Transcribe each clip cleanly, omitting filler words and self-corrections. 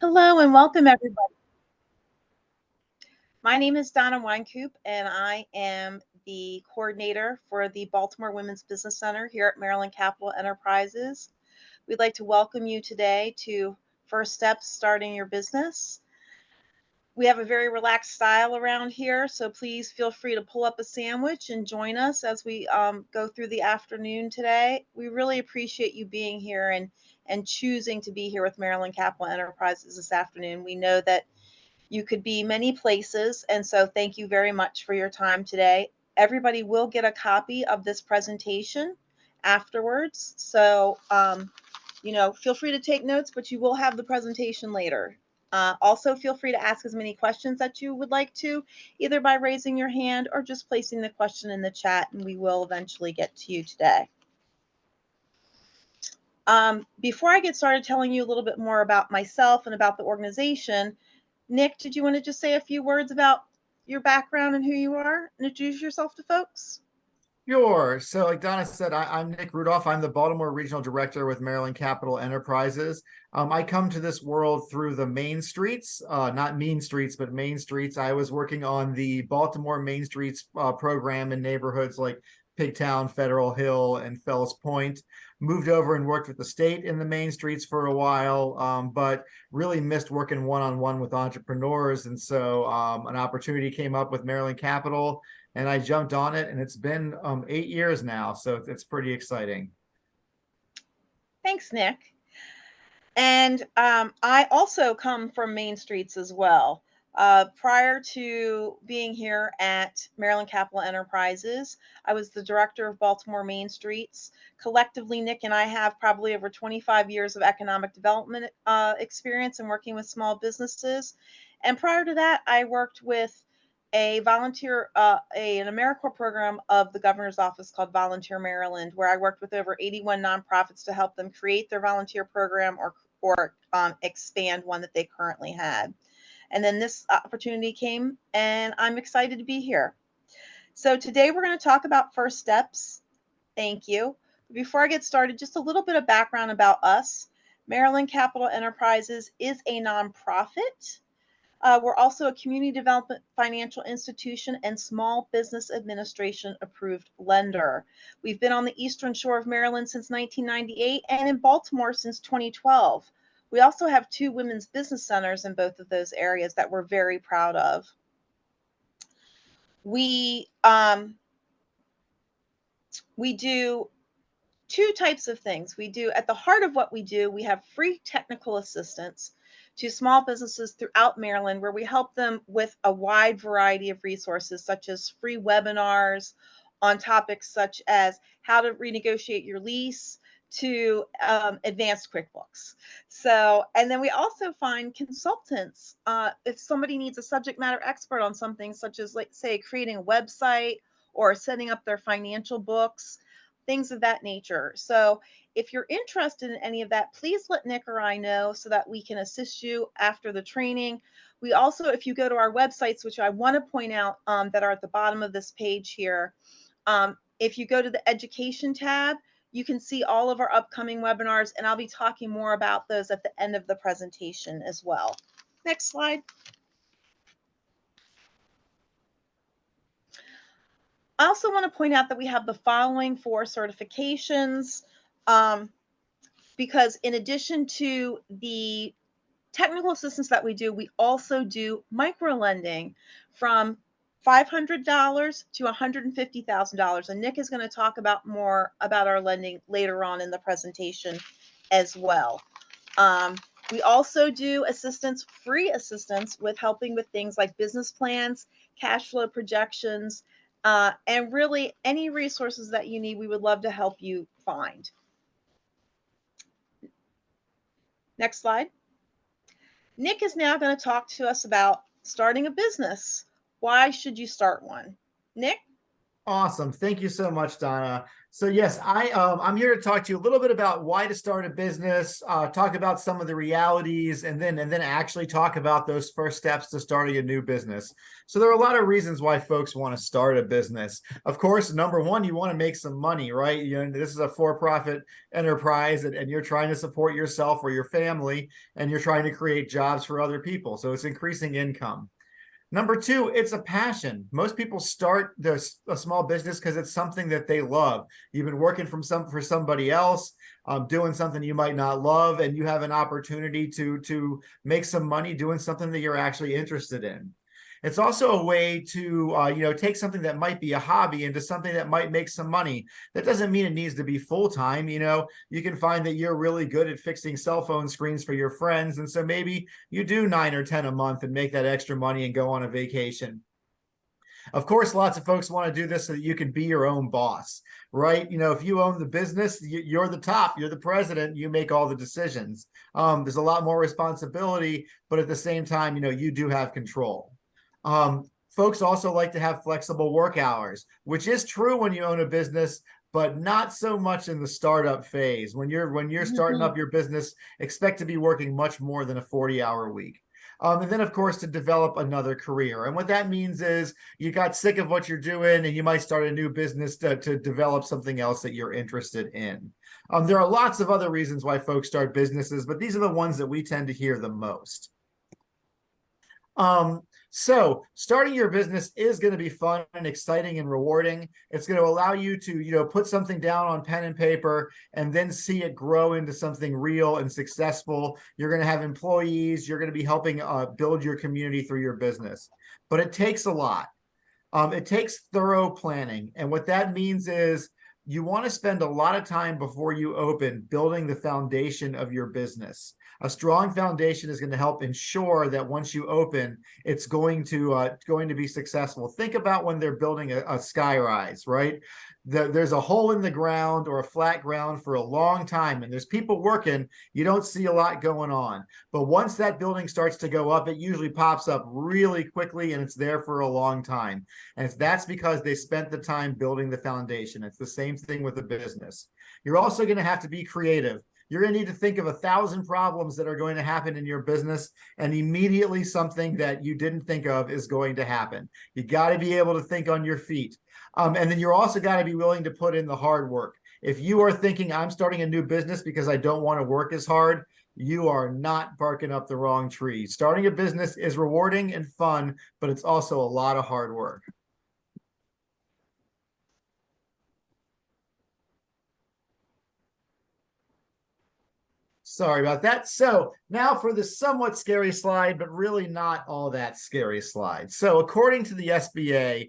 Hello and welcome, everybody. My name is Donna Weinkoop, and I am the coordinator for the Baltimore Women's Business Center here at Maryland Capital Enterprises. We'd like to welcome you today to First Steps Starting Your Business. We have a very relaxed style around here, so please feel free to pull up a sandwich and join us as we go through the afternoon today. We really appreciate you being here and choosing to be here with Maryland Capital Enterprises this afternoon. We know that you could be many places, and so thank you very much for your time today. Everybody will get a copy of this presentation afterwards, so feel free to take notes, but you will have the presentation later. Also, feel free to ask as many questions that you would like to, either by raising your hand or just placing the question in the chat, and we will eventually get to you today. Before I get started telling you a little bit more about myself and about the organization, Nick, did you want to just say a few words about your background and who you are and introduce yourself to folks? Sure. So, like Donna said, I'm Nick Rudolph. I'm the Baltimore Regional Director with Maryland Capital Enterprises. I come to this world through the main streets, not mean streets, but main streets. I was working on the Baltimore Main Streets program in neighborhoods like Pigtown, Federal Hill, and Fells Point. Moved over and worked with the state in the main streets for a while, but really missed working one-on-one with entrepreneurs. And so an opportunity came up with Maryland Capital, and I jumped on it, and it's been 8 years now, so it's pretty exciting. Thanks, Nick. And I also come from Main Streets as well. Prior to being here at Maryland Capital Enterprises, I was the director of Baltimore Main Streets. Collectively, Nick and I have probably over 25 years of economic development experience in working with small businesses. And prior to that, I worked with a volunteer, an AmeriCorps program of the governor's office called Volunteer Maryland, where I worked with over 81 nonprofits to help them create their volunteer program or expand one that they currently had. And then this opportunity came, and I'm excited to be here. So today we're going to talk about first steps. Thank you. Before I get started, just a little bit of background about us. Maryland Capital Enterprises is a nonprofit. We're also a community development financial institution and small business administration approved lender. We've been on the Eastern Shore of Maryland since 1998 and in Baltimore since 2012. We also have 2 women's business centers in both of those areas that we're very proud of. We do 2 types of things. We do, at the heart of what we do, we have free technical assistance to small businesses throughout Maryland, where we help them with a wide variety of resources, such as free webinars on topics such as how to renegotiate your lease to advanced QuickBooks. So, and then we also find consultants. If somebody needs a subject matter expert on something such as, like, say, creating a website or setting up their financial books, things of that nature. So if you're interested in any of that, please let Nick or I know so that we can assist you after the training. We also, if you go to our websites, which I want to point out that are at the bottom of this page here, if you go to the education tab, you can see all of our upcoming webinars, and I'll be talking more about those at the end of the presentation as well. Next slide. I also want to point out that we have the following 4 certifications, because in addition to the technical assistance that we do, we also do micro lending from $500 to $150,000. And Nick is going to talk about more about our lending later on in the presentation as well. We also do assistance, free assistance, with helping with things like business plans, cash flow projections, and really any resources that you need, we would love to help you find. Next slide. Nick is now going to talk to us about starting a business. Why should you start one? Nick? Awesome. Thank you so much, Donna. So yes, I'm here to talk to you a little bit about why to start a business, talk about some of the realities, and then actually talk about those first steps to starting a new business. So there are a lot of reasons why folks want to start a business. Of course, number one, you want to make some money, right? You know, this is a for-profit enterprise, and you're trying to support yourself or your family, and you're trying to create jobs for other people. So it's increasing income. Number two, it's a passion. Most people start a small business because it's something that they love. You've been working for somebody else, doing something you might not love, and you have an opportunity to make some money doing something that you're actually interested in. It's also a way to take something that might be a hobby into something that might make some money. That doesn't mean it needs to be full-time. You can find that you're really good at fixing cell phone screens for your friends, and so maybe you do 9 or 10 a month and make that extra money and go on a vacation. Of course, lots of folks want to do this so that you can be your own boss, right? If you own the business, you're the top, you're the president, you make all the decisions. There's a lot more responsibility, but at the same time, you do have control. Folks also like to have flexible work hours, which is true when you own a business, but not so much in the startup phase. When you're starting up your business, expect to be working much more than a 40-hour week. And then, of course, to develop another career. And what that means is you got sick of what you're doing and you might start a new business to develop something else that you're interested in. There are lots of other reasons why folks start businesses, but these are the ones that we tend to hear the most. So starting your business is going to be fun and exciting and rewarding. It's going to allow you to, put something down on pen and paper and then see it grow into something real and successful. You're going to have employees. You're going to be helping build your community through your business. But it takes a lot. It takes thorough planning. And what that means is you want to spend a lot of time before you open building the foundation of your business. A strong foundation is going to help ensure that once you open, it's going to be successful. Think about when they're building a skyrise, right? There's a hole in the ground or a flat ground for a long time, and there's people working. You don't see a lot going on. But once that building starts to go up, it usually pops up really quickly, and it's there for a long time. And that's because they spent the time building the foundation. It's the same thing with a business. You're also going to have to be creative. You're going to need to think of 1,000 problems that are going to happen in your business, and immediately something that you didn't think of is going to happen. You got to be able to think on your feet. And then you're also got to be willing to put in the hard work. If you are thinking, I'm starting a new business because I don't want to work as hard, you are not barking up the wrong tree. Starting a business is rewarding and fun, but it's also a lot of hard work. Sorry about that. So now for the somewhat scary slide, but really not all that scary slide. So according to the SBA,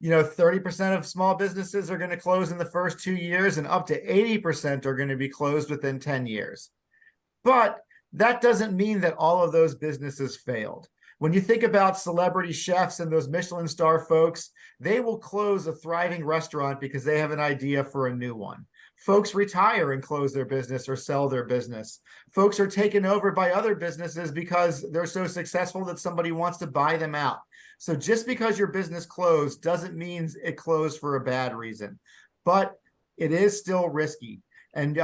30% of small businesses are going to close in the first 2 years, and up to 80% are going to be closed within 10 years. But that doesn't mean that all of those businesses failed. When you think about celebrity chefs and those Michelin star folks, they will close a thriving restaurant because they have an idea for a new one. Folks retire and close their business or sell their business. Folks are taken over by other businesses because they're so successful that somebody wants to buy them out. So just because your business closed doesn't mean it closed for a bad reason, but it is still risky. And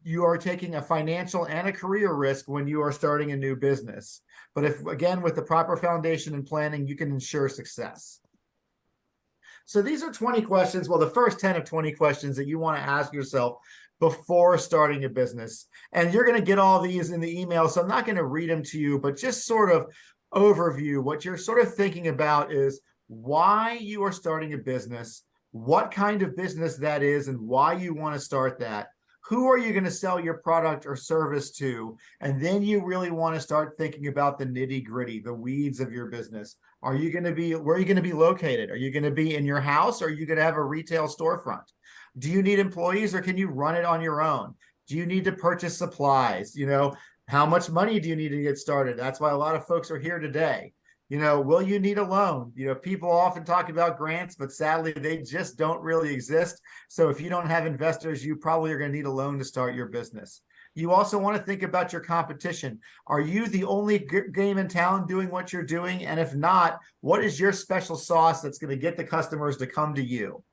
you are taking a financial and a career risk when you are starting a new business. But if, again, with the proper foundation and planning, you can ensure success. So these are 20 questions, well, the first 10 of 20 questions that you want to ask yourself before starting a business. And you're going to get all these in the email, so I'm not going to read them to you, but just sort of overview. What you're sort of thinking about is why you are starting a business, what kind of business that is, and why you want to start that. Who are you going to sell your product or service to? And then you really want to start thinking about the nitty-gritty, the weeds of your business. Where are you going to be located? Are you going to be in your house, or are you going to have a retail storefront? Do you need employees, or can you run it on your own? Do you need to purchase supplies? How much money do you need to get started? That's why a lot of folks are here today. Will you need a loan? People often talk about grants, but sadly, they just don't really exist. So if you don't have investors, you probably are going to need a loan to start your business. You also want to think about your competition. Are you the only game in town doing what you're doing? And if not, what is your special sauce that's going to get the customers to come to you?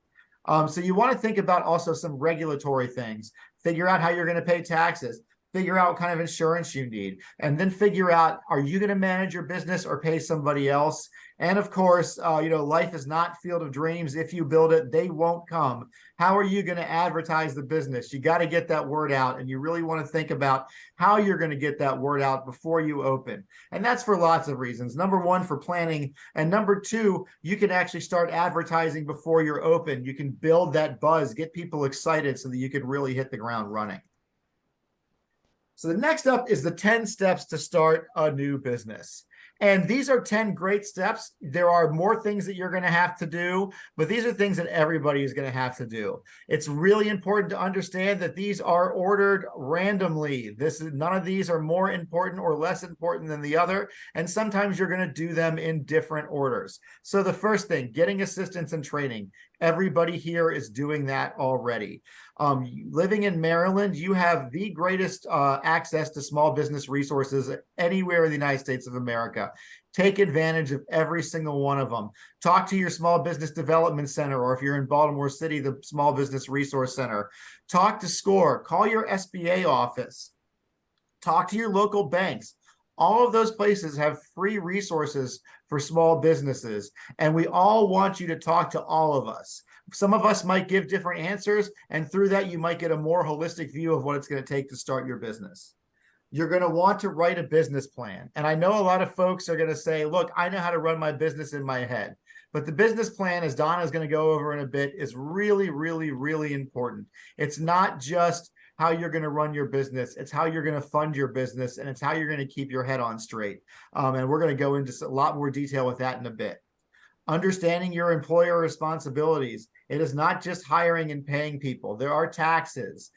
So you want to think about also some regulatory things. Figure out how you're going to pay taxes. Figure out what kind of insurance you need, and then figure out, are you going to manage your business or pay somebody else? And of course, life is not Field of Dreams. If you build it, they won't come. How are you going to advertise the business? You got to get that word out, and you really want to think about how you're going to get that word out before you open. And that's for lots of reasons. Number one, for planning. And number two, you can actually start advertising before you're open. You can build that buzz, get people excited so that you can really hit the ground running. So the next up is the 10 steps to start a new business. And these are 10 great steps. There are more things that you're going to have to do, but these are things that everybody is going to have to do. It's really important to understand that these are ordered randomly. None of these are more important or less important than the other. And sometimes you're going to do them in different orders. So the first thing, getting assistance and training. Everybody here is doing that already. Living in Maryland, you have the greatest access to small business resources anywhere in the United States of America. Take advantage of every single one of them. Talk to your Small Business Development Center, or if you're in Baltimore City, the Small Business Resource Center. Talk to SCORE. Call your SBA office. Talk to your local banks. All of those places have free resources for small businesses, and we all want you to talk to all of us. Some of us might give different answers, and through that, you might get a more holistic view of what it's going to take to start your business. You're going to want to write a business plan. And I know a lot of folks are going to say, look, I know how to run my business in my head. But the business plan, as Donna is going to go over in a bit, is really, really, really important. It's not just how you're going to run your business. It's how you're going to fund your business, and it's how you're going to keep your head on straight. And we're going to go into a lot more detail with that in a bit. Understanding your employer responsibilities. It is not just hiring and paying people. There are taxes,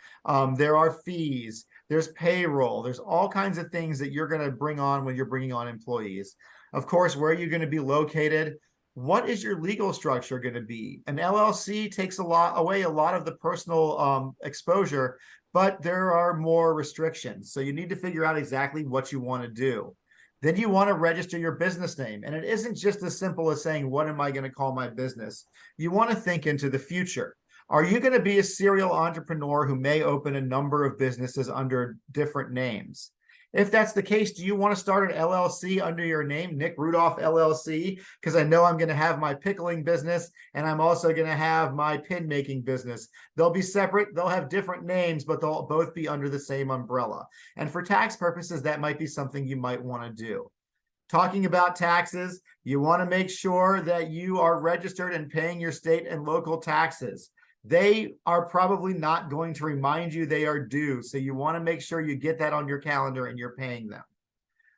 there are fees, there's payroll, there's all kinds of things that you're going to bring on when you're bringing on employees. Of course, where are you going to be located? What is your legal structure going to be? An LLC takes away a lot of the personal exposure, but there are more restrictions. So you need to figure out exactly what you want to do. Then you want to register your business name. And it isn't just as simple as saying, what am I going to call my business? You want to think into the future. Are you going to be a serial entrepreneur who may open a number of businesses under different names? If that's the case, do you want to start an LLC under your name, Nick Rudolph LLC? Because I know I'm going to have my pickling business, and I'm also going to have my pin making business. They'll be separate. They'll have different names, but they'll both be under the same umbrella. And for tax purposes, that might be something you might want to do. Talking about taxes, you want to make sure that you are registered and paying your state and local taxes. They are probably not going to remind you they are due. So you want to make sure you get that on your calendar and you're paying them.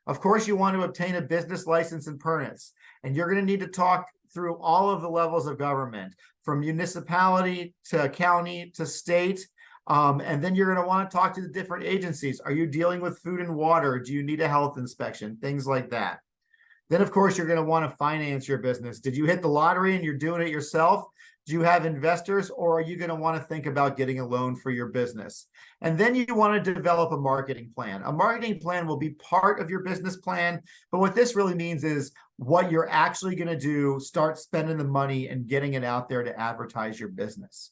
Of course, you want to obtain a business license and permits. And you're going to need to talk through all of the levels of government, from municipality to county to state. And then you're going to want to talk to the different agencies. Are you dealing with food and water? Do you need a health inspection? Things like that. Then, of course, you're going to want to finance your business. Did you hit the lottery and you're doing it yourself? Do you have investors, or are you going to want to think about getting a loan for your business? And then you want to develop a marketing plan. A marketing plan will be part of your business plan, but what this really means is what you're actually going to do, start spending the money and getting it out there to advertise your business.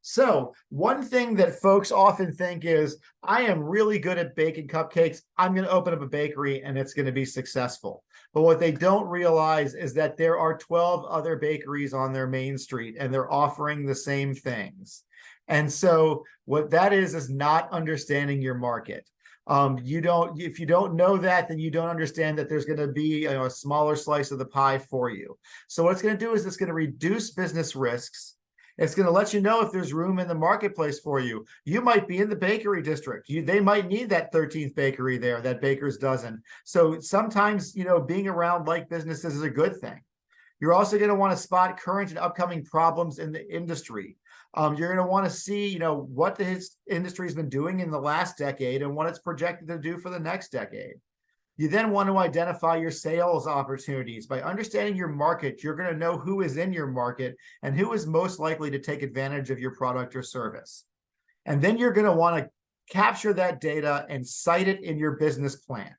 So one thing that folks often think is, I am really good at baking cupcakes. I'm going to open up a bakery and it's going to be successful. But what they don't realize is that there are 12 other bakeries on their main street and they're offering the same things. And so what that is not understanding your market. If you don't know that, then you don't understand that there's going to be a smaller slice of the pie for you. So what it's going to do is it's going to reduce business risks. It's going to let you know if there's room in the marketplace for you. You might be in the bakery district. They might need that 13th bakery there, that baker's dozen. So sometimes, being around like businesses is a good thing. You're also going to want to spot current and upcoming problems in the industry. You're going to want to see, what the industry has been doing in the last decade and what it's projected to do for the next decade. You then want to identify your sales opportunities. By understanding your market, you're going to know who is in your market and who is most likely to take advantage of your product or service. And then you're going to want to capture that data and cite it in your business plan.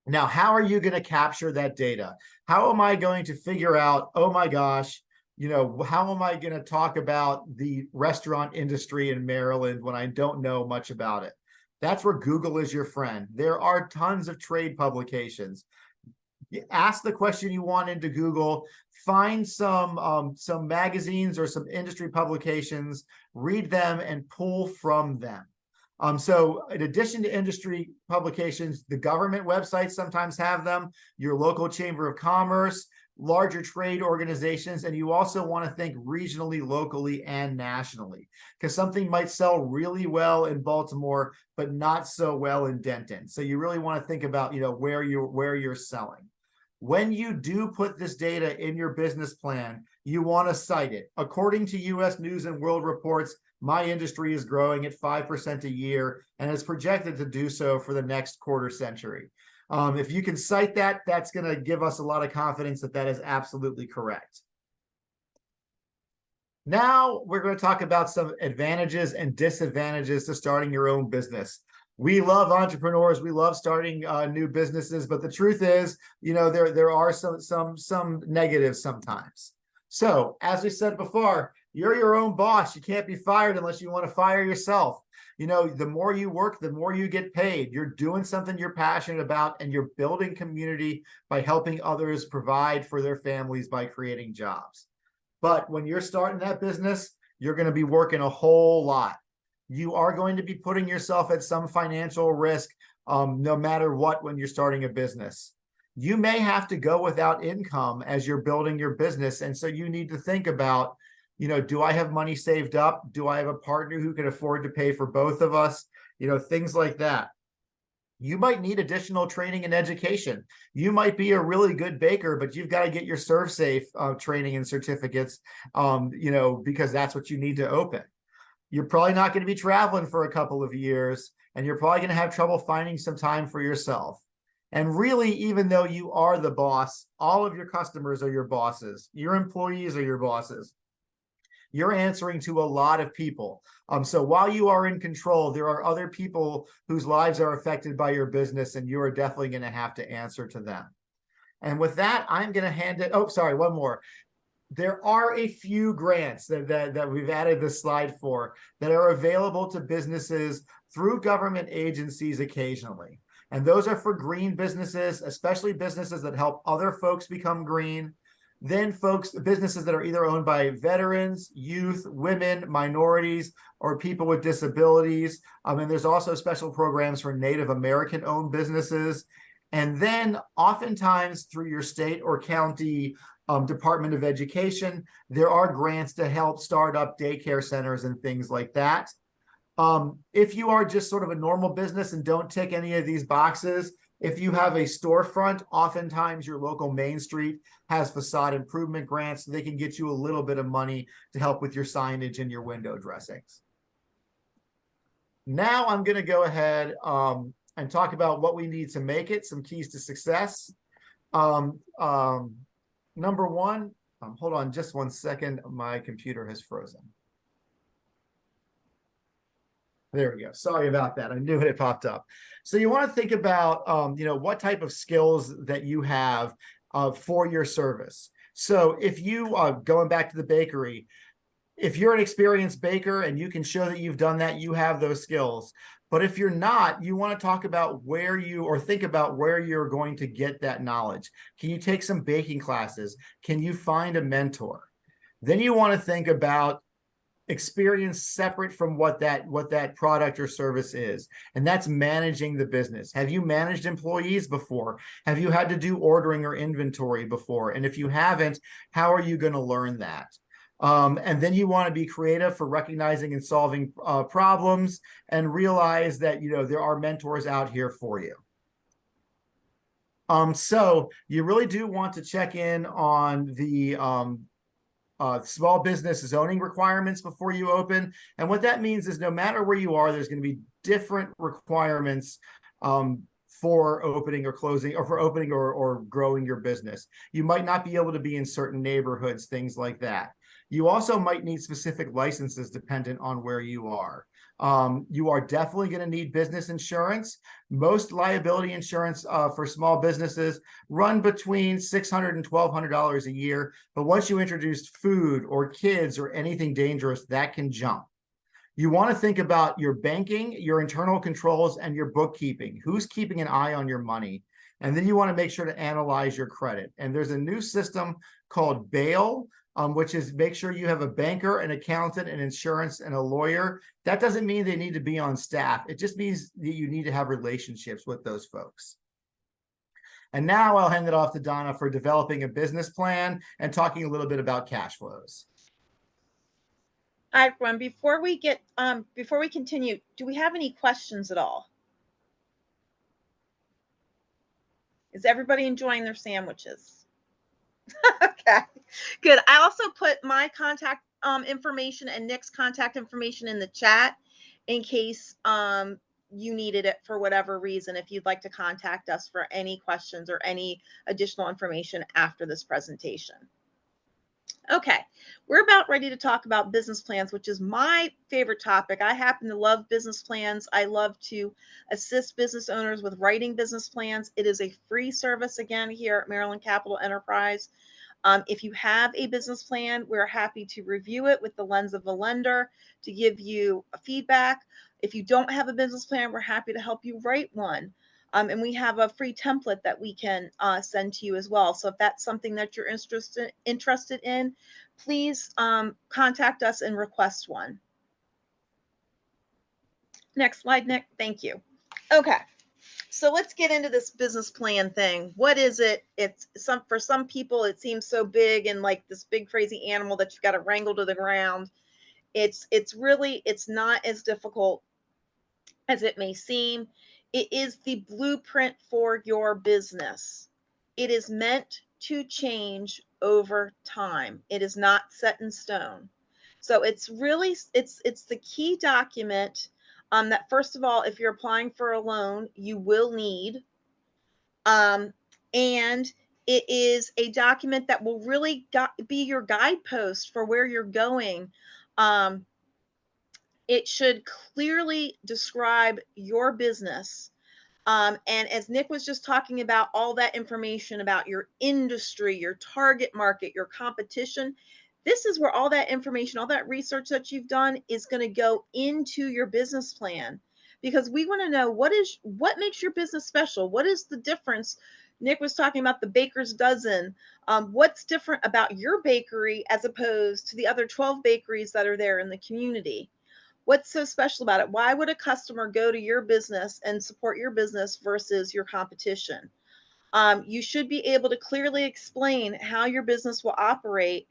Now, how are you going to capture that data? How am I going to figure out, oh my gosh, You know, how am I going to talk about the restaurant industry in Maryland when I don't know much about it? That's where Google is your friend. There are tons of trade publications. Ask the question you want into Google, find some magazines or some industry publications, read them and pull from them. So in addition to industry publications, the government websites sometimes have them, your local chamber of commerce, larger trade organizations, and you also want to think regionally, locally, and nationally, because something might sell really well in Baltimore, but not so well in Denton. So you really want to think about, where you're selling. When you do put this data in your business plan, you want to cite it. According to US News and World Reports, my industry is growing at 5% a year and is projected to do so for the next quarter century. If you can cite that, that's going to give us a lot of confidence that that is absolutely correct. Now we're going to talk about some advantages and disadvantages to starting your own business. We love entrepreneurs. We love starting new businesses, but the truth is, there are some negatives sometimes. So, as we said before, you're your own boss. You can't be fired unless you want to fire yourself. The more you work, the more you get paid. You're doing something you're passionate about, and you're building community by helping others provide for their families by creating jobs. But when you're starting that business, you're going to be working a whole lot. You are going to be putting yourself at some financial risk, no matter what, when you're starting a business. You may have to go without income as you're building your business. And so you need to think about, do I have money saved up? Do I have a partner who can afford to pay for both of us? Things like that. You might need additional training and education. You might be a really good baker, but you've got to get your ServSafe training and certificates, because that's what you need to open. You're probably not going to be traveling for a couple of years, and you're probably going to have trouble finding some time for yourself. And really, even though you are the boss, all of your customers are your bosses. Your employees are your bosses. You're answering to a lot of people. So while you are in control, there are other people whose lives are affected by your business, and you are definitely going to have to answer to them. And with that, I'm going to hand it. Oh, sorry, one more. There are a few grants that we've added this slide for that are available to businesses through government agencies occasionally. And those are for green businesses, especially businesses that help other folks become green. Then businesses that are either owned by veterans, youth, women, minorities, or people with disabilities. And there's also special programs for Native American-owned businesses. And then oftentimes through your state or county Department of Education, there are grants to help start up daycare centers and things like that. If you are just sort of a normal business and don't tick any of these boxes, if you have a storefront, oftentimes your local Main Street has facade improvement grants. So they can get you a little bit of money to help with your signage and your window dressings. Now I'm going to go ahead and talk about what we need to make it, some keys to success. Number one, hold on just one second. My computer has frozen. There we go. Sorry about that. I knew it popped up. So you want to think about, what type of skills that you have for your service. So if you, going back to the bakery, if you're an experienced baker and you can show that you've done that, you have those skills. But if you're not, you want to talk about think about where you're going to get that knowledge. Can you take some baking classes? Can you find a mentor? Then you want to think about experience separate from what that product or service is, and that's managing the business. Have you managed employees before? Have you had to do ordering or inventory before? And if you haven't, how are you going to learn that? And then you want to be creative for recognizing and solving problems, and realize that there are mentors out here for you. So you really do want to check in on the small business zoning requirements before you open. And what that means is no matter where you are, there's going to be different requirements for opening or closing, or for opening or growing your business. You might not be able to be in certain neighborhoods, things like that. You also might need specific licenses dependent on where you are. You are definitely going to need business insurance. Most liability insurance for small businesses run between $600 and $1,200 a year. But once you introduce food or kids or anything dangerous, that can jump. You want to think about your banking, your internal controls, and your bookkeeping. Who's keeping an eye on your money? And then you want to make sure to analyze your credit. And there's a new system called Bail, which is make sure you have a banker, an accountant, an insurance, and a lawyer. That doesn't mean they need to be on staff. It just means that you need to have relationships with those folks. And now I'll hand it off to Donna for developing a business plan and talking a little bit about cash flows. All right, everyone, before we continue, do we have any questions at all? Is everybody enjoying their sandwiches? Okay, good. I also put my contact information and Nick's contact information in the chat in case you needed it for whatever reason, if you'd like to contact us for any questions or any additional information after this presentation. Okay, we're about ready to talk about business plans, which is my favorite topic. I happen to love business plans. I love to assist business owners with writing business plans. It is a free service again here at Maryland Capital Enterprise. If you have a business plan, we're happy to review it with the lens of a lender to give you feedback. If you don't have a business plan, we're happy to help you write one. And we have a free template that we can send to you as well. So if that's something that you're interested in, please contact us and request one. Next slide, Nick. Thank you. Okay. So let's get into this business plan thing. What is it? For some people, it seems so big and like this big crazy animal that you've got to wrangle to the ground. It's not as difficult as it may seem. It is the blueprint for your business. It is meant to change over time. It is not set in stone. So it's the key document that, first of all, if you're applying for a loan, you will need. And it is a document that will really be your guidepost for where you're going. It should clearly describe your business. And as Nick was just talking about, all that information about your industry, your target market, your competition, this is where all that information, all that research that you've done is going to go into your business plan, because we want to know what makes your business special. What is the difference? Nick was talking about the baker's dozen. What's different about your bakery as opposed to the other 12 bakeries that are there in the community? What's so special about it? Why would a customer go to your business and support your business versus your competition? You should be able to clearly explain how your business will operate,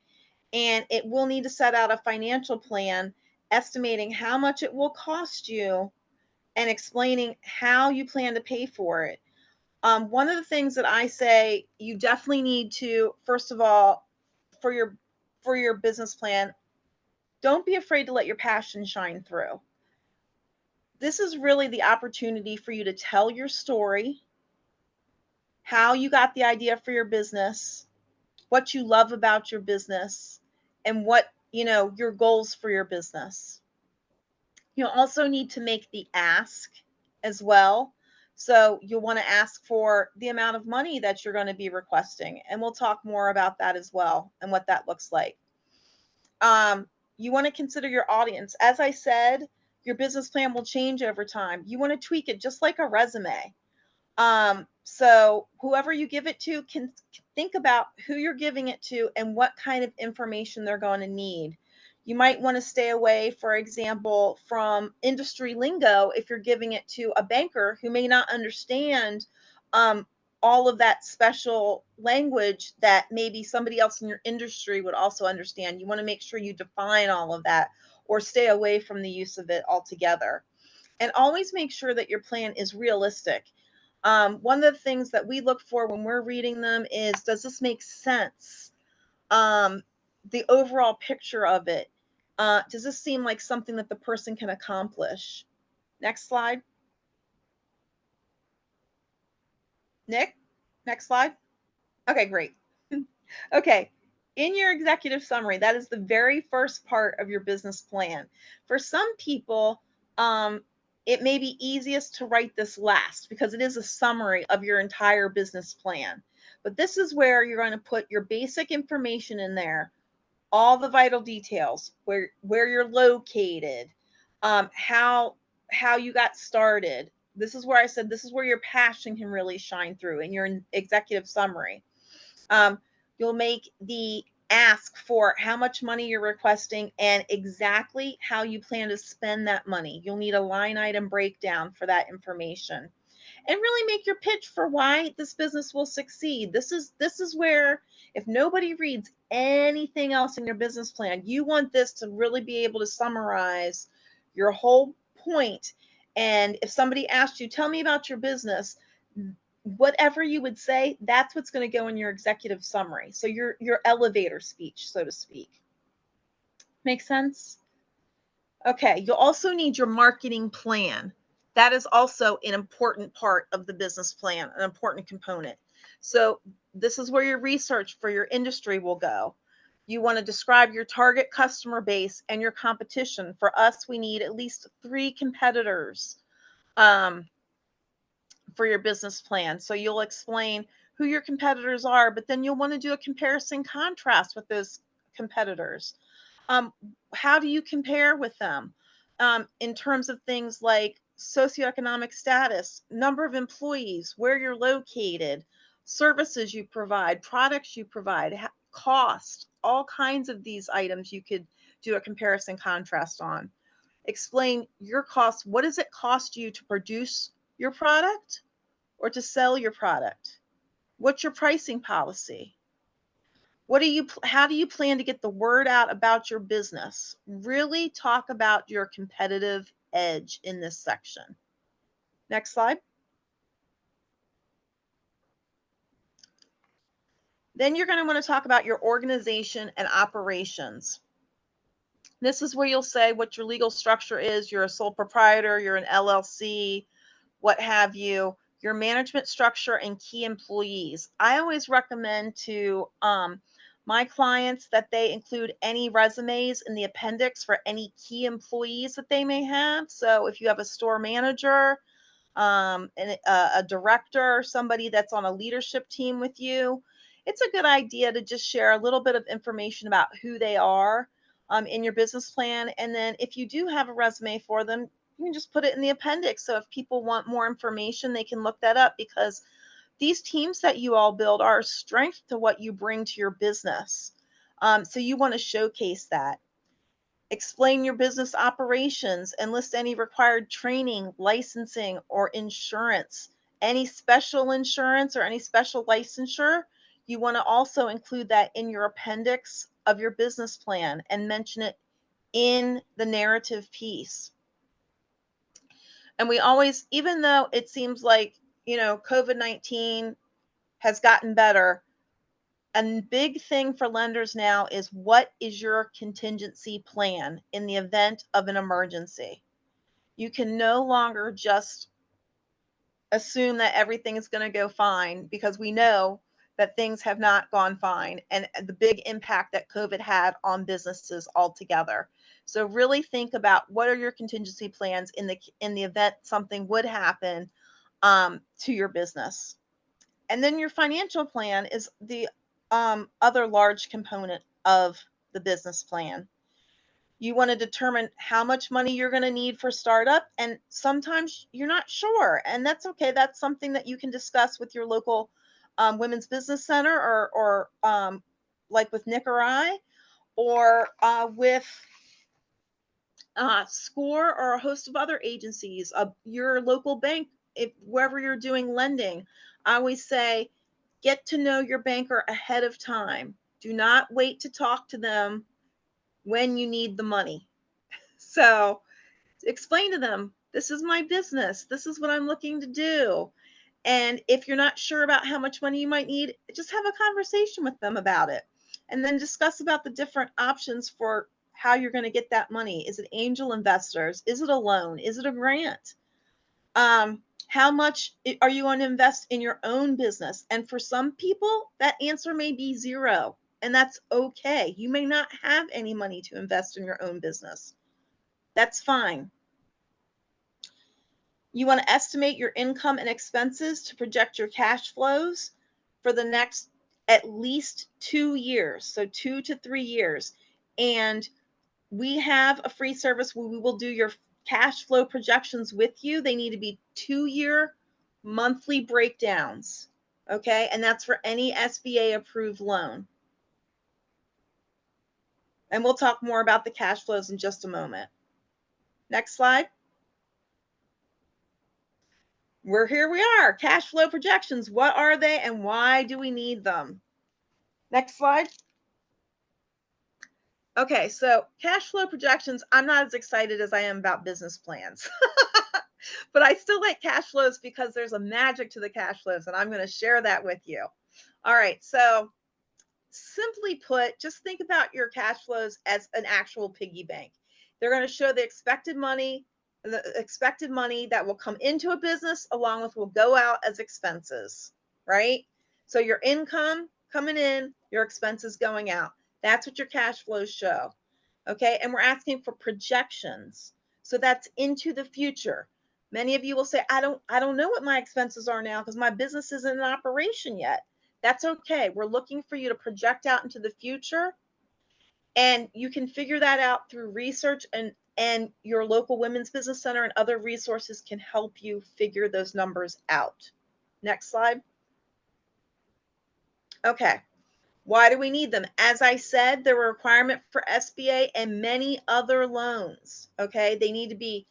and it will need to set out a financial plan estimating how much it will cost you and explaining how you plan to pay for it. One of the things that I say you definitely need to, first of all, for your business plan, don't be afraid to let your passion shine through. This is really the opportunity for you to tell your story, how you got the idea for your business, what you love about your business, and what, your goals for your business. You'll also need to make the ask as well. So you'll want to ask for the amount of money that you're going to be requesting. And we'll talk more about that as well and what that looks like. You want to consider your audience. As I said, your business plan will change over time. You want to tweak it just like a resume. So whoever you give it to can think about who you're giving it to and what kind of information they're going to need. You might want to stay away, for example, from industry lingo if you're giving it to a banker who may not understand all of that special language that maybe somebody else in your industry would also understand. You want to make sure you define all of that or stay away from the use of it altogether. And always make sure that your plan is realistic. One of the things that we look for when we're reading them is, does this make sense? The overall picture of it. Does this seem like something that the person can accomplish? Next slide. Nick, next slide. Okay, great. Okay, in your executive summary, that is the very first part of your business plan. For some people, it may be easiest to write this last because it is a summary of your entire business plan. But this is where you're going to put your basic information in there, all the vital details, where you're located, how you got started. This is where I said this is where your passion can really shine through in your executive summary. You'll make the ask for how much money you're requesting and exactly how you plan to spend that money. You'll need a line item breakdown for that information. And really make your pitch for why this business will succeed. This is where, if nobody reads anything else in your business plan, you want this to really be able to summarize your whole point. And if somebody asked you, tell me about your business, whatever you would say, that's what's going to go in your executive summary. So your elevator speech, so to speak. Make sense? Okay, you'll also need your marketing plan. That is also an important part of the business plan, an important component. So this is where your research for your industry will go. You want to describe your target customer base and your competition. For us, we need at least 3 competitors for your business plan. So you'll explain who your competitors are, but then you'll want to do a comparison contrast with those competitors. How do you compare with them in terms of things like socioeconomic status, number of employees, where you're located, services you provide, products you provide, cost, all kinds of these items you could do a comparison contrast on. Explain your costs. What does it cost you to produce your product or to sell your product? What's your pricing policy? How do you plan to get the word out about your business? Really talk about your competitive edge in this section. Next slide. Then you're going to want to talk about your organization and operations. This is where you'll say what your legal structure is. You're a sole proprietor, you're an LLC, what have you, your management structure and key employees. I always recommend to my clients that they include any resumes in the appendix for any key employees that they may have. So if you have a store manager, a director, or somebody that's on a leadership team with you, it's a good idea to just share a little bit of information about who they are in your business plan. And then if you do have a resume for them, you can just put it in the appendix. So if people want more information, they can look that up, because these teams that you all build are a strength to what you bring to your business. So you want to showcase that. Explain your business operations and list any required training, licensing, or insurance. Any special insurance or any special licensure, you want to also include that in your appendix of your business plan and mention it in the narrative piece. And we always, even though it seems like, COVID-19 has gotten better, a big thing for lenders now is, what is your contingency plan in the event of an emergency? You can no longer just assume that everything is going to go fine, because we know that things have not gone fine, and the big impact that COVID had on businesses altogether. So really think about, what are your contingency plans in the event something would happen to your business. And then your financial plan is the other large component of the business plan. You want to determine how much money you're going to need for startup, and sometimes you're not sure, and that's okay. That's something that you can discuss with your local women's business center, or like with Nick or I, or with SCORE or a host of other agencies, your local bank, if wherever you're doing lending. I always say, get to know your banker ahead of time. Do not wait to talk to them when you need the money. So explain to them, this is my business. This is what I'm looking to do. And if you're not sure about how much money you might need, just have a conversation with them about it. And then discuss about the different options for how you're going to get that money. Is it angel investors? Is it a loan? Is it a grant? How much are you going to invest in your own business? And for some people, that answer may be zero, and that's okay. You may not have any money to invest in your own business. That's fine. You want to estimate your income and expenses to project your cash flows for the next at least 2 years, so 2 to 3 years. And we have a free service where we will do your cash flow projections with you. They need to be 2-year monthly breakdowns. Okay. And that's for any SBA approved loan. And we'll talk more about the cash flows in just a moment. Next slide. Here we are. Cash flow projections. What are they and why do we need them? Next slide. Okay, so cash flow projections, I'm not as excited as I am about business plans. But I still like cash flows because there's a magic to the cash flows, and I'm going to share that with you. All right, so simply put, just think about your cash flows as an actual piggy bank. They're going to show the expected money that will come into a business along with will go out as expenses, right? So your income coming in, your expenses going out. That's what your cash flows show. Okay, and we're asking for projections. So that's into the future. Many of you will say, I don't know what my expenses are now because my business isn't in operation yet. That's okay. We're looking for you to project out into the future, and you can figure that out through research, and your local women's business center and other resources can help you figure those numbers out. Next slide. Okay. Why do we need them? As I said, they're a requirement for SBA and many other loans. Okay. They need to be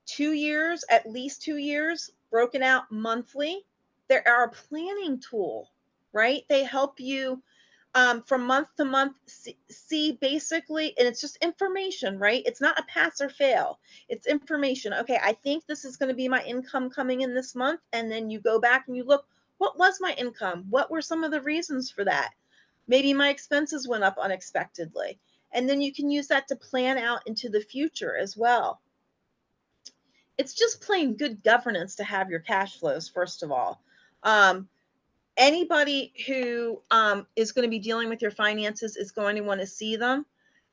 2 years, at least 2 years, broken out monthly. They are a planning tool, right? They help you from month to month see basically, and it's just information, right? It's not a pass or fail. It's information. Okay, I think this is going to be my income coming in this month. And then you go back and you look, what was my income? What were some of the reasons for that? Maybe my expenses went up unexpectedly. And then you can use that to plan out into the future as well. It's just plain good governance to have your cash flows, first of all. Anybody who is going to be dealing with your finances is going to want to see them.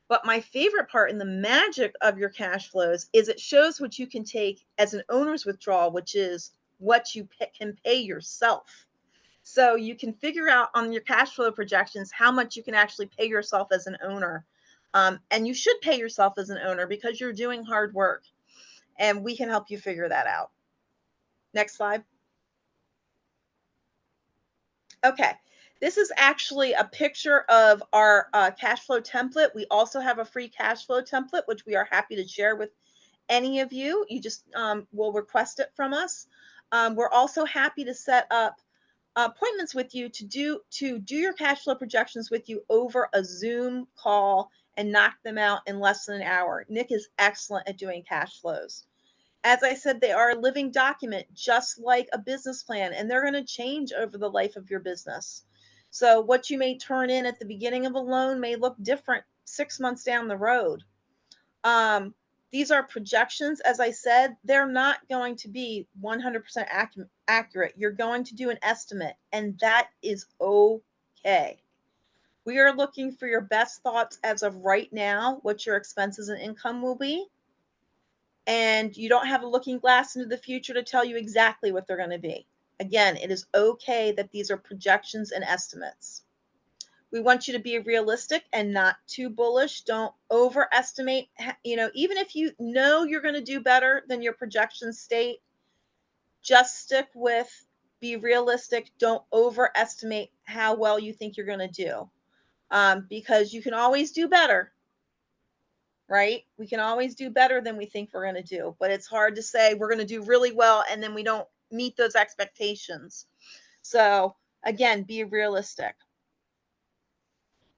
But my favorite part in the magic of your cash flows is it shows what you can take as an owner's withdrawal, which is what you can pay yourself. So you can figure out on your cash flow projections how much you can actually pay yourself as an owner. And you should pay yourself as an owner because you're doing hard work. And we can help you figure that out. Next slide. Okay, this is actually a picture of our cash flow template. We also have a free cash flow template, which we are happy to share with any of you. You just will request it from us. We're also happy to set up appointments with you to do your cash flow projections with you over a Zoom call and knock them out in less than an hour. Nick is excellent at doing cash flows. As I said, they are a living document, just like a business plan, and they're going to change over the life of your business. So what you may turn in at the beginning of a loan may look different 6 months down the road. These are projections. As I said, they're not going to be 100% accurate. You're going to do an estimate, and that is okay. We are looking for your best thoughts as of right now, what your expenses and income will be. And you don't have a looking glass into the future to tell you exactly what they're going to be. Again, it is okay that these are projections and estimates. We want you to be realistic and not too bullish. Don't overestimate. Even if you know you're going to do better than your projections state, just stick with, be realistic. Don't overestimate how well you think you're going to do, because you can always do better. Right? We can always do better than we think we're going to do, but it's hard to say we're going to do really well and then we don't meet those expectations. So again, be realistic.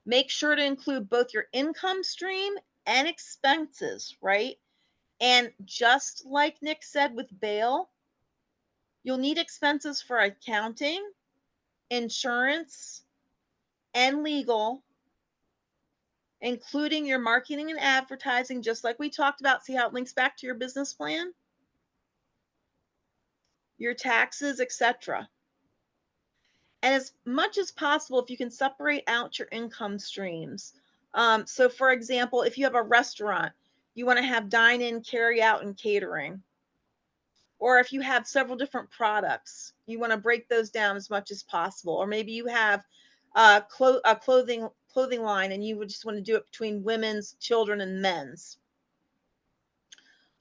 Make sure to include both your income stream and expenses, right? And just like Nick said with bail, you'll need expenses for accounting, insurance, and legal, including your marketing and advertising, just like we talked about. See how it links back to your business plan? Your taxes, etc. And as much as possible, if you can separate out your income streams. So for example, if you have a restaurant, you want to have dine-in, carry out, and catering. Or if you have several different products, you want to break those down as much as possible. Or maybe you have a clothing line and you would just want to do it between women's, children, and men's.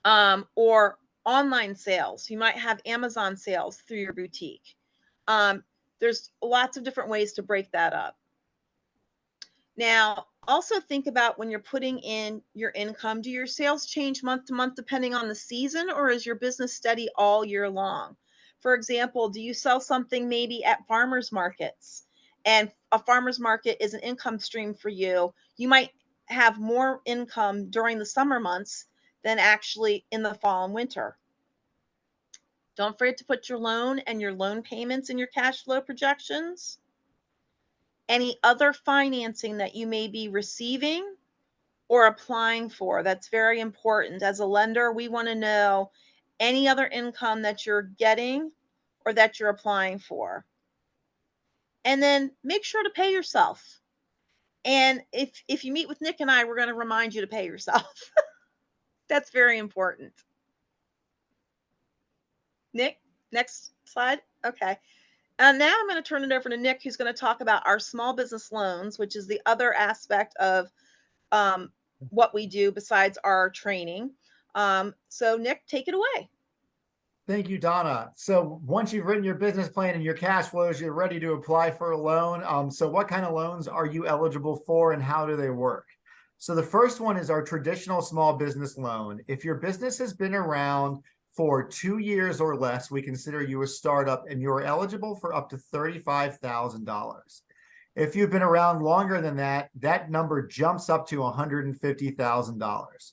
Or online sales. You might have Amazon sales through your boutique. There's lots of different ways to break that up. Now, also think about when you're putting in your income, do your sales change month to month depending on the season, or is your business steady all year long? For example, do you sell something maybe at farmers markets, and a farmers market is an income stream for you? You might have more income during the summer months than actually in the fall and winter. Don't forget to put your loan and your loan payments in your cash flow projections. Any other financing that you may be receiving or applying for. That's very important. As a lender, we want to know any other income that you're getting or that you're applying for. And then make sure to pay yourself. And if you meet with Nick and I, we're going to remind you to pay yourself. That's very important. Nick, next slide. Okay. And now I'm going to turn it over to Nick, who's going to talk about our small business loans, which is the other aspect of what we do besides our training. So Nick, take it away. Thank you, Donna. So once you've written your business plan and your cash flows, you're ready to apply for a loan. So what kind of loans are you eligible for and how do they work? So the first one is our traditional small business loan. If your business has been around for 2 years or less, we consider you a startup and you're eligible for up to $35,000. If you've been around longer than that, that number jumps up to $150,000.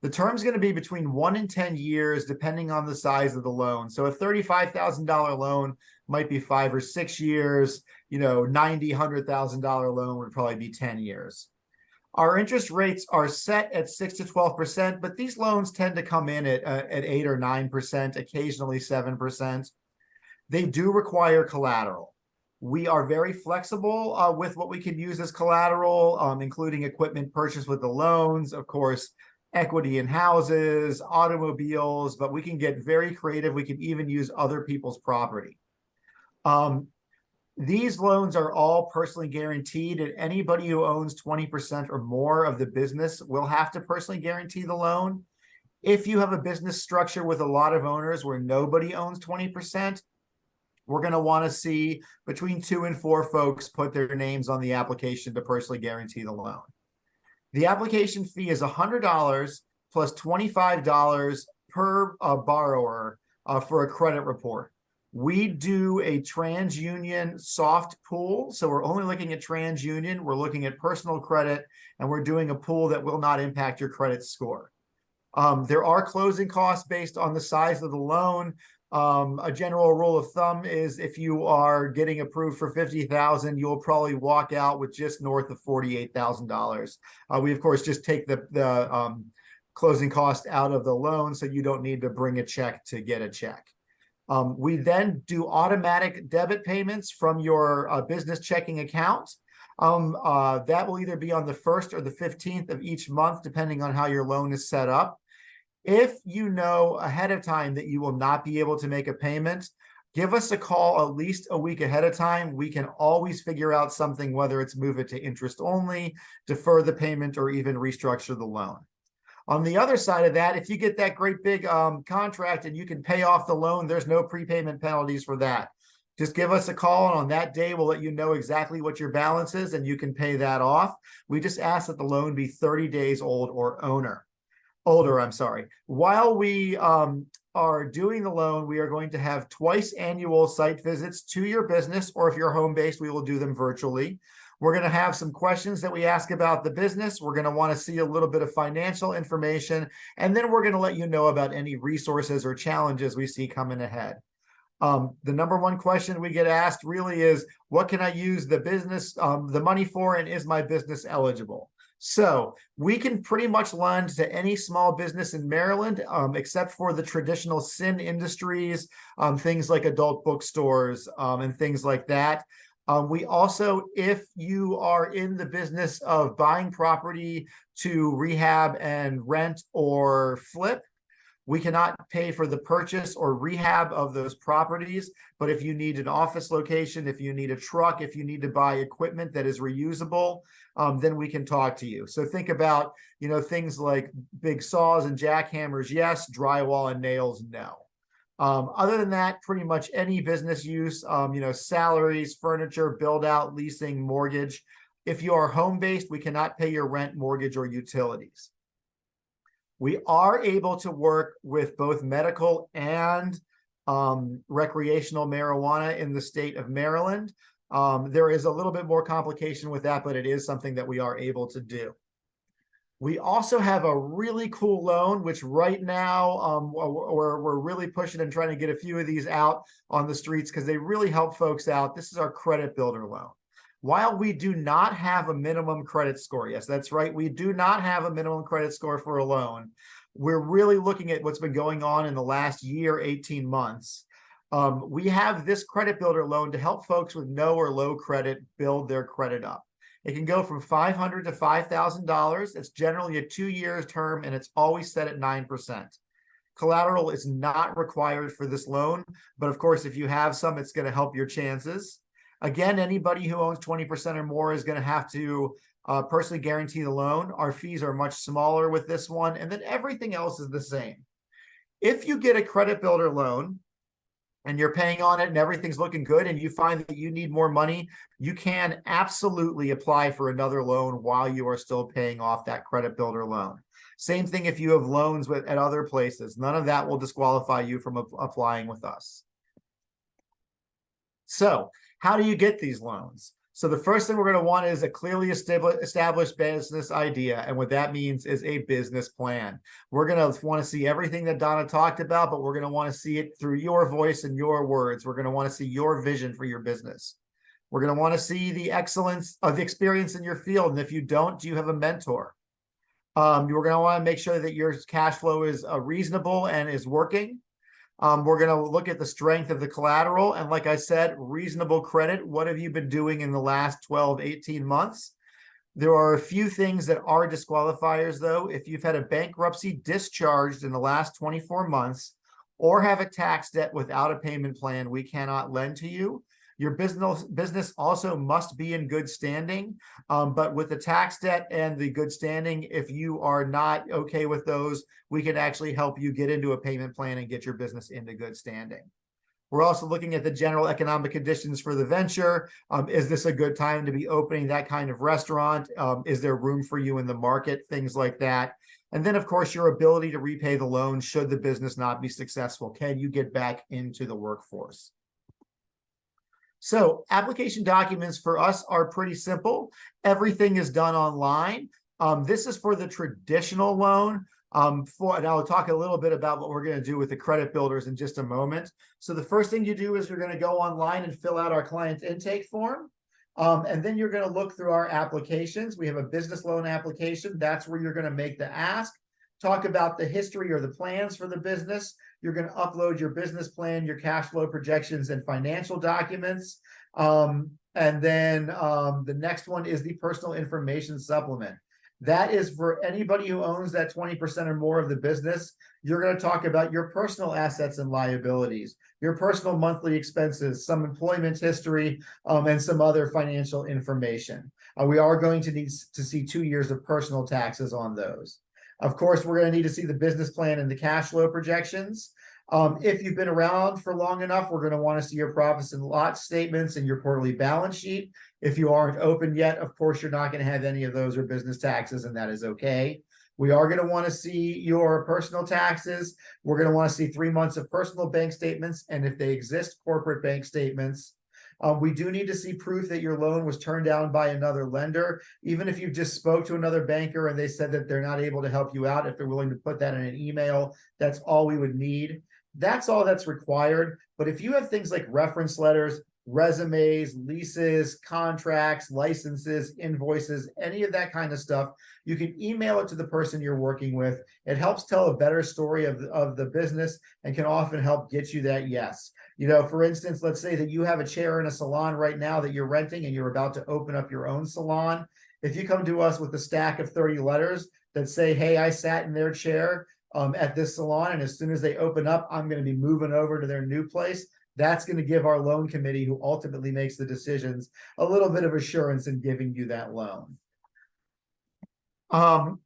The term's going to be between 1 and 10 years, depending on the size of the loan. So a $35,000 loan might be 5 or 6 years. $90,000, $100,000 loan would probably be 10 years. Our interest rates are set at 6 to 12%, but these loans tend to come in at 8 or 9%, occasionally 7%. They do require collateral. We are very flexible with what we can use as collateral, including equipment purchased with the loans, of course, equity in houses, automobiles, but we can get very creative. We can even use other people's property. These loans are all personally guaranteed, and anybody who owns 20% or more of the business will have to personally guarantee the loan. If you have a business structure with a lot of owners where nobody owns 20%, we're going to want to see between 2 and 4 folks put their names on the application to personally guarantee the loan. The application fee is $100 plus $25 per borrower for a credit report. We do a TransUnion soft pool, so we're only looking at TransUnion. We're looking at personal credit, and we're doing a pool that will not impact your credit score. There are closing costs based on the size of the loan. A general rule of thumb is if you are getting approved for $50,000, you'll probably walk out with just north of $48,000. We of course just take the closing cost out of the loan, so you don't need to bring a check to get a check. We then do automatic debit payments from your business checking account. That will either be on the 1st or the 15th of each month, depending on how your loan is set up. If you know ahead of time that you will not be able to make a payment, give us a call at least a week ahead of time. We can always figure out something, whether it's move it to interest only, defer the payment, or even restructure the loan. On the other side of that, if you get that great big contract and you can pay off the loan, there's no prepayment penalties for that. Just give us a call, and on that day, we'll let you know exactly what your balance is, and you can pay that off. We just ask that the loan be 30 days old or older. While we are doing the loan, we are going to have twice annual site visits to your business, or if you're home-based, we will do them virtually. We're going to have some questions that we ask about the business. We're going to want to see a little bit of financial information, and then we're going to let you know about any resources or challenges we see coming ahead. The number one question we get asked really is, what can I use the business, the money for, and is my business eligible? So we can pretty much lend to any small business in Maryland, except for the traditional sin industries, things like adult bookstores and things like that. We also, if you are in the business of buying property to rehab and rent or flip, We cannot pay for the purchase or rehab of those properties, but if you need an office location, if you need a truck, if you need to buy equipment that is reusable, then we can talk to you. So think about, things like big saws and jackhammers, yes, drywall and nails, no. Other than that, pretty much any business use, salaries, furniture, build out, leasing, mortgage. If you are home-based, we cannot pay your rent, mortgage, or utilities. We are able to work with both medical and recreational marijuana in the state of Maryland. There is a little bit more complication with that, but it is something that we are able to do. We also have a really cool loan, which right now we're really pushing and trying to get a few of these out on the streets because they really help folks out. This is our credit builder loan. While we do not have a minimum credit score, yes, that's right, we do not have a minimum credit score for a loan. We're really looking at what's been going on in the last year, 18 months. We have this credit builder loan to help folks with no or low credit build their credit up. It can go from $500 to $5,000. It's generally a 2-year term, and it's always set at 9%. Collateral is not required for this loan, but of course, if you have some, it's going to help your chances. Again, anybody who owns 20% or more is going to have to personally guarantee the loan. Our fees are much smaller with this one, and then everything else is the same. If you get a credit builder loan and you're paying on it and everything's looking good and you find that you need more money, you can absolutely apply for another loan while you are still paying off that credit builder loan. Same thing if you have loans at other places. None of that will disqualify you from applying with us. So, how do you get these loans? So the first thing we're going to want is a clearly established business idea. And what that means is a business plan. We're going to want to see everything that Donna talked about, but we're going to want to see it through your voice and your words. We're going to want to see your vision for your business. We're going to want to see the excellence of the experience in your field. And if you don't, do you have a mentor? You're going to want to make sure that your cash flow is reasonable and is working. We're going to look at the strength of the collateral. And like I said, reasonable credit. What have you been doing in the last 12, 18 months? There are a few things that are disqualifiers, though. If you've had a bankruptcy discharged in the last 24 months or have a tax debt without a payment plan, we cannot lend to you. Your business also must be in good standing, but with the tax debt and the good standing, if you are not okay with those, we can actually help you get into a payment plan and get your business into good standing. We're also looking at the general economic conditions for the venture. Is this a good time to be opening that kind of restaurant? Is there room for you in the market? Things like that. And then, of course, your ability to repay the loan should the business not be successful. Can you get back into the workforce? So application documents for us are pretty simple. Everything is done online. This is for the traditional loan. And I'll talk a little bit about what we're going to do with the credit builders in just a moment. So the first thing you do is you're going to go online and fill out our client intake form. And then you're going to look through our applications. We have a business loan application. That's where you're going to make the ask. Talk about the history or the plans for the business. You're going to upload your business plan, your cash flow projections, and financial documents. And then the next one is the personal information supplement. That is for anybody who owns that 20% or more of the business. You're going to talk about your personal assets and liabilities, your personal monthly expenses, some employment history, and some other financial information. We are going to need to see 2 years of personal taxes on those. Of course, we're going to need to see the business plan and the cash flow projections. If you've been around for long enough, we're going to want to see your profits and loss statements and your quarterly balance sheet. If you aren't open yet, of course, you're not going to have any of those or business taxes, and that is okay. We are going to want to see your personal taxes. We're going to want to see 3 months of personal bank statements, and if they exist, corporate bank statements. We do need to see proof that your loan was turned down by another lender. Even if you just spoke to another banker and they said that they're not able to help you out, if they're willing to put that in an email, that's all we would need. That's all that's required. But if you have things like reference letters, resumes, leases, contracts, licenses, invoices, any of that kind of stuff, you can email it to the person you're working with. It helps tell a better story of the business and can often help get you that yes. You know, for instance, let's say that you have a chair in a salon right now that you're renting and you're about to open up your own salon. If you come to us with a stack of 30 letters that say, hey, I sat in their chair, at this salon. And as soon as they open up, I'm going to be moving over to their new place. That's going to give our loan committee, who ultimately makes the decisions, a little bit of assurance in giving you that loan.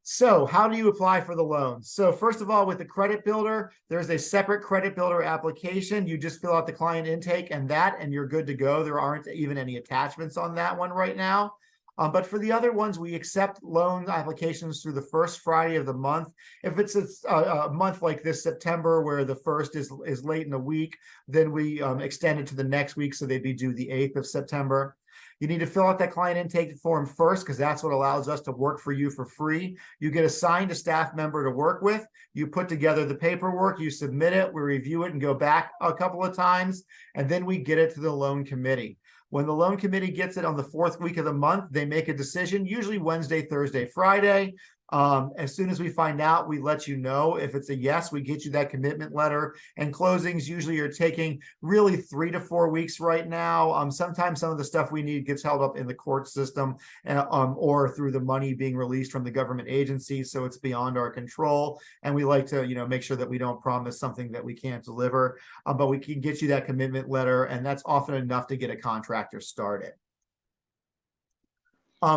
So how do you apply for the loan? So first of all, with the credit builder, there's a separate credit builder application. You just fill out the client intake and you're good to go. There aren't even any attachments on that one right now. But for the other ones, we accept loan applications through the first Friday of the month. If it's a month like this September, where the first is late in the week, then we extend it to the next week, so they'd be due the 8th of September. You need to fill out that client intake form first, because that's what allows us to work for you for free. You get assigned a staff member to work with. You put together the paperwork, you submit it, we review it and go back a couple of times, and then we get it to the loan committee. When the loan committee gets it on the 4th week of the month, they make a decision, usually Wednesday, Thursday, Friday. As soon as we find out, we let you know. If it's a yes, we get you that commitment letter. And closings usually are taking really 3 to 4 weeks right now. Sometimes some of the stuff we need gets held up in the court system, or through the money being released from the government agencies, so it's beyond our control. And we like to, make sure that we don't promise something that we can't deliver. But we can get you that commitment letter, and that's often enough to get a contractor started.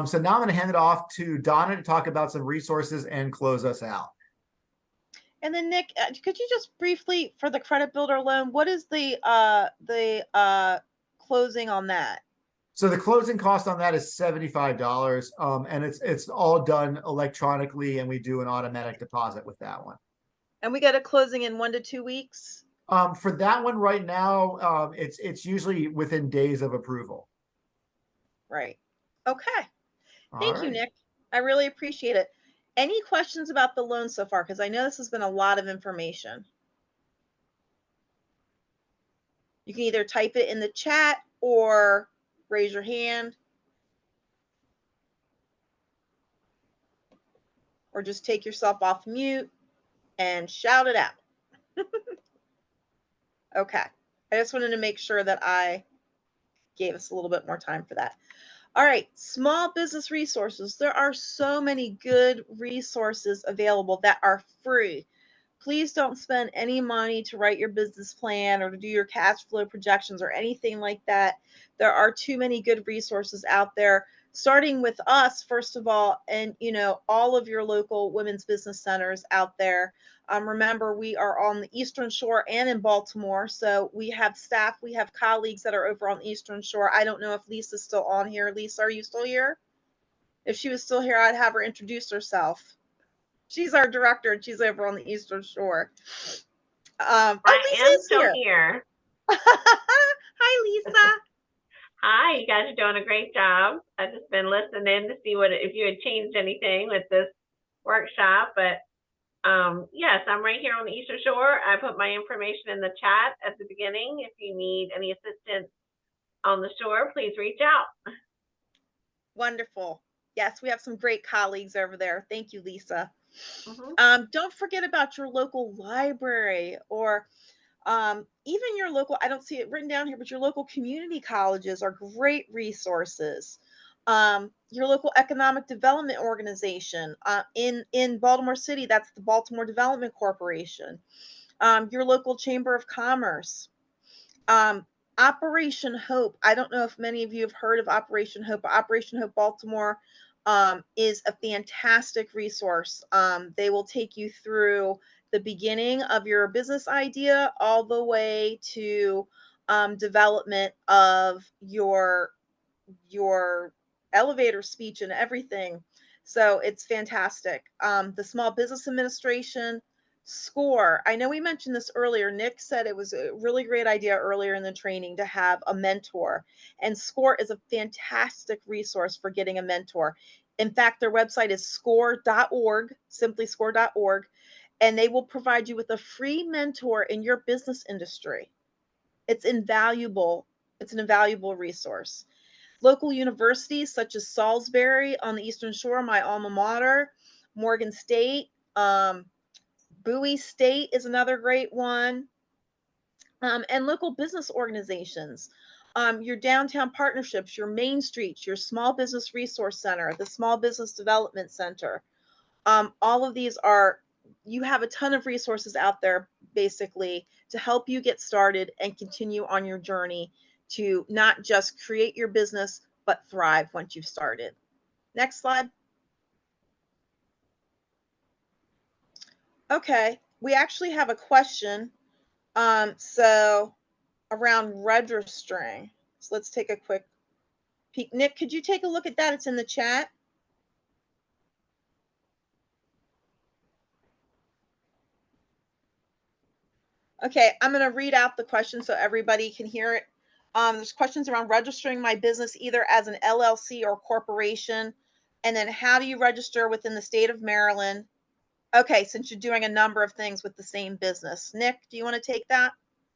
So now I'm going to hand it off to Donna to talk about some resources and close us out. And then Nick, could you just briefly, for the credit builder loan, what is the closing on that? So the closing cost on that is $75, and it's all done electronically, and we do an automatic deposit with that one. And we get a closing in 1 to 2 weeks? For that one right now, it's usually within days of approval. Right. Okay. All Thank you, right. Nick. I really appreciate it. Any questions about the loan so far? Because I know this has been a lot of information. You can either type it in the chat or raise your hand, or just take yourself off mute and shout it out. Okay. I just wanted to make sure that I gave us a little bit more time for that. All right, small business resources. There are so many good resources available that are free. Please don't spend any money to write your business plan or to do your cash flow projections or anything like that. There are too many good resources out there, starting with us, first of all, and all of your local women's business centers out there. Remember, we are on the Eastern Shore and in Baltimore. So we have staff, we have colleagues that are over on the Eastern Shore. I don't know if Lisa's still on here. Lisa, are you still here? If she was still here, I'd have her introduce herself. She's our director, and she's over on the Eastern Shore. I am still here. Hi, Lisa. Hi, you guys are doing a great job. I've just been listening to see if you had changed anything with this workshop, but yes, I'm right here on the Eastern Shore. I put my information in the chat at the beginning. If you need any assistance on the shore, please reach out. Wonderful. Yes, we have some great colleagues over there. Thank you, Lisa. Don't forget about your local library, or even your local, I don't see it written down here, but your local community colleges are great resources. Your local economic development organization in Baltimore City, that's the Baltimore Development Corporation. Your local Chamber of Commerce. Operation Hope. I don't know if many of you have heard of Operation Hope. Operation Hope Baltimore is a fantastic resource. They will take you through the beginning of your business idea all the way to development of your elevator speech and everything. So it's fantastic. The Small Business Administration, SCORE. I know we mentioned this earlier. Nick said it was a really great idea earlier in the training to have a mentor, and SCORE is a fantastic resource for getting a mentor. In fact, their website is score.org, simply score.org, and they will provide you with a free mentor in your business industry. It's invaluable. It's an invaluable resource. Local universities such as Salisbury on the Eastern Shore, my alma mater, Morgan State, Bowie State is another great one, and local business organizations. Your downtown partnerships, your Main Streets, your Small Business Resource Center, the Small Business Development Center. All of these are you have a ton of resources out there basically to help you get started and continue on your journey to not just create your business, but thrive once you've started. Next slide. Okay, we actually have a question. So around registering. So let's take a quick peek. Nick, could you take a look at that? It's in the chat. Okay, I'm going to read out the question so everybody can hear it. There's questions around registering my business either as an LLC or corporation. And then how do you register within the state of Maryland? Okay, since you're doing a number of things with the same business. Nick, do you want to take that?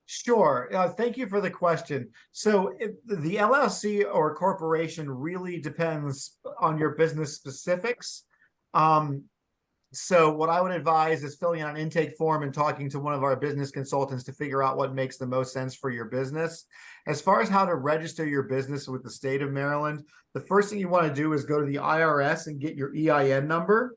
Sure. Thank you for the question. So the LLC or corporation really depends on your business specifics. So what I would advise is filling out an intake form and talking to one of our business consultants to figure out what makes the most sense for your business. As far as how to register your business with the state of Maryland, the first thing you want to do is go to the IRS and get your EIN number.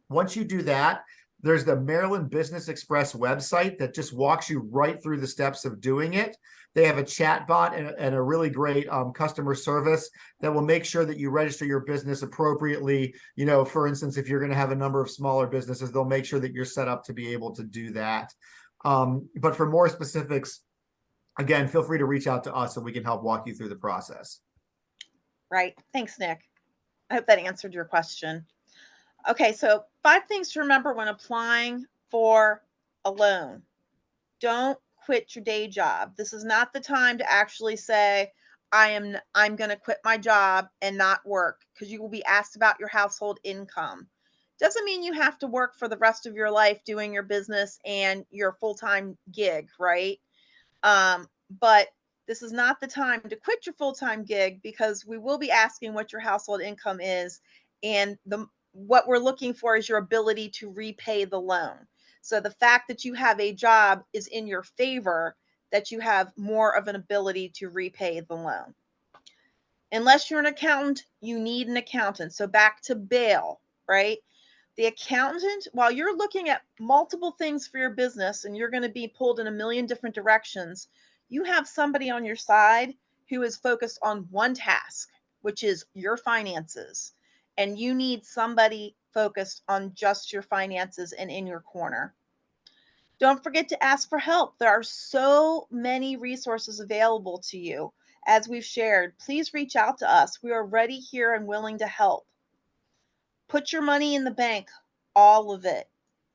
Once you do that, there's the Maryland Business Express website that just walks you right through the steps of doing it. They have a chat bot and a really great customer service that will make sure that you register your business appropriately. You know, for instance, if you're going to have a number of smaller businesses, they'll make sure that you're set up to be able to do that. But for more specifics, again, feel free to reach out to us and we can help walk you through the process. Right. Thanks, Nick. I hope that answered your question. Okay, so 5 things to remember when applying for a loan. Don't quit your day job. This is not the time to actually say, I'm going to quit my job and not work, because you will be asked about your household income. Doesn't mean you have to work for the rest of your life doing your business and your full-time gig, right? But this is not the time to quit your full-time gig, because we will be asking what your household income is, and what we're looking for is your ability to repay the loan. So the fact that you have a job is in your favor, that you have more of an ability to repay the loan. Unless you're an accountant, you need an accountant. So back to bail, right? The accountant, while you're looking at multiple things for your business and you're going to be pulled in a million different directions, you have somebody on your side who is focused on one task, which is your finances. And you need somebody focused on just your finances and in your corner. Don't forget to ask for help. There are so many resources available to you. As we've shared, please reach out to us. We are ready here and willing to help. Put your money in the bank, all of it.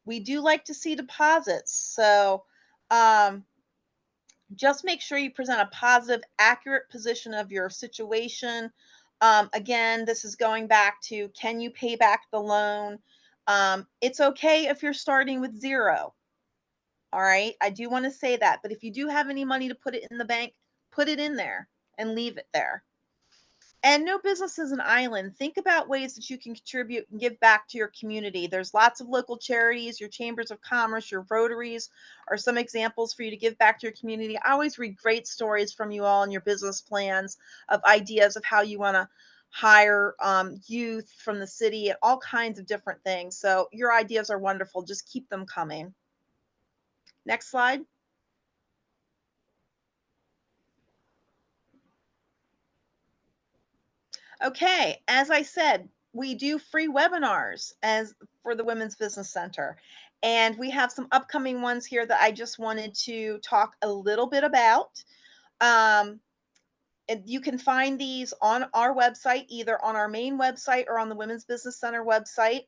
We do like to see deposits. So just make sure you present a positive, accurate position of your situation. Again, this is going back to, can you pay back the loan? It's okay if you're starting with 0. All right. I do want to say that. But if you do have any money to put it in the bank, put it in there and leave it there. And no business is an island. Think about ways that you can contribute and give back to your community. There's lots of local charities, your chambers of commerce, your Rotaries are some examples for you to give back to your community. I always read great stories from you all and your business plans of ideas of how you want to hire youth from the city and all kinds of different things. So your ideas are wonderful. Just keep them coming. Next slide. Okay, as I said, we do free webinars as for the Women's Business Center. And we have some upcoming ones here that I just wanted to talk a little bit about. And you can find these on our website, either on our main website or on the Women's Business Center website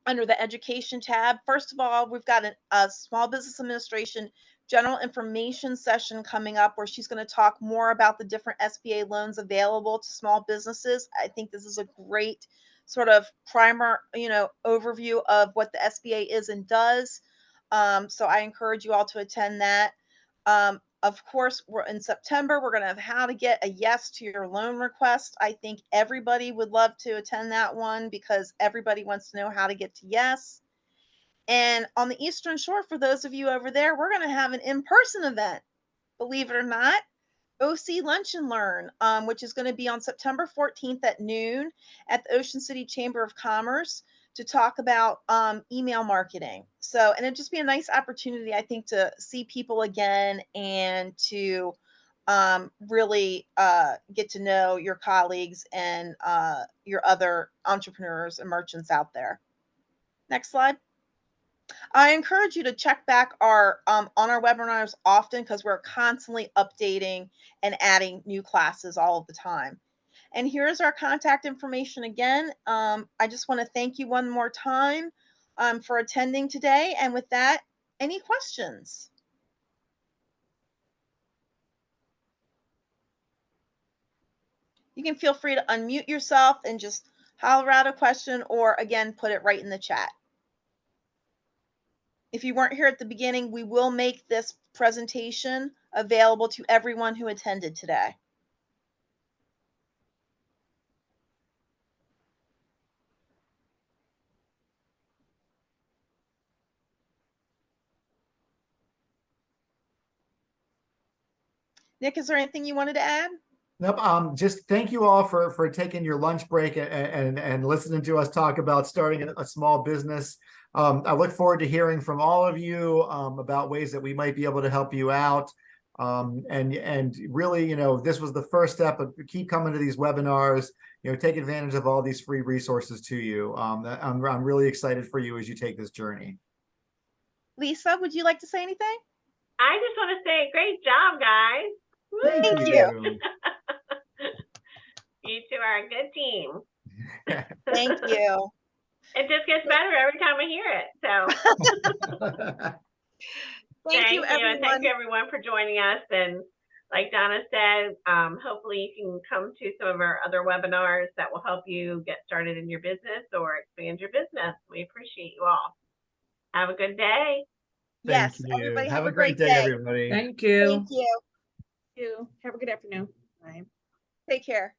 under the education tab. First of all, we've got a Small Business Administration general information session coming up where she's going to talk more about the different SBA loans available to small businesses. I think this is a great sort of primer, overview of what the SBA is and does. So I encourage you all to attend that. Of course, we're in September. We're going to have how to get a yes to your loan request. I think everybody would love to attend that one because everybody wants to know how to get to yes. And on the Eastern Shore, for those of you over there, we're going to have an in-person event, believe it or not, OC Lunch and Learn, which is going to be on September 14th at noon at the Ocean City Chamber of Commerce. to talk about email marketing. So, and it'd just be a nice opportunity, I think, to see people again and to really get to know your colleagues and your other entrepreneurs and merchants out there. Next slide. I encourage you to check back our on our webinars often because we're constantly updating and adding new classes all of the time. And here's our contact information again. I just want to thank you one more time for attending today. And with that, any questions? You can feel free to unmute yourself and just holler out a question, or again, put it right in the chat. If you weren't here at the beginning, we will make this presentation available to everyone who attended today. Nick, is there anything you wanted to add? Nope. Just thank you all for taking your lunch break and listening to us talk about starting a small business. I look forward to hearing from all of you about ways that we might be able to help you out. And really, this was the first step. Of keep coming to these webinars. Take advantage of all these free resources to you. I'm really excited for you as you take this journey. Lisa, would you like to say anything? I just want to say, great job, guys. Thank you. You two are a good team. Thank you. It just gets better every time I hear it. So Thank you, everyone. And thank you, everyone, for joining us. And like Donna said, hopefully you can come to some of our other webinars that will help you get started in your business or expand your business. We appreciate you all. Have a good day. Yes, Thank you. everybody Have a great day, everybody. Thank you. Thank you. Have a good afternoon. Bye. Take care.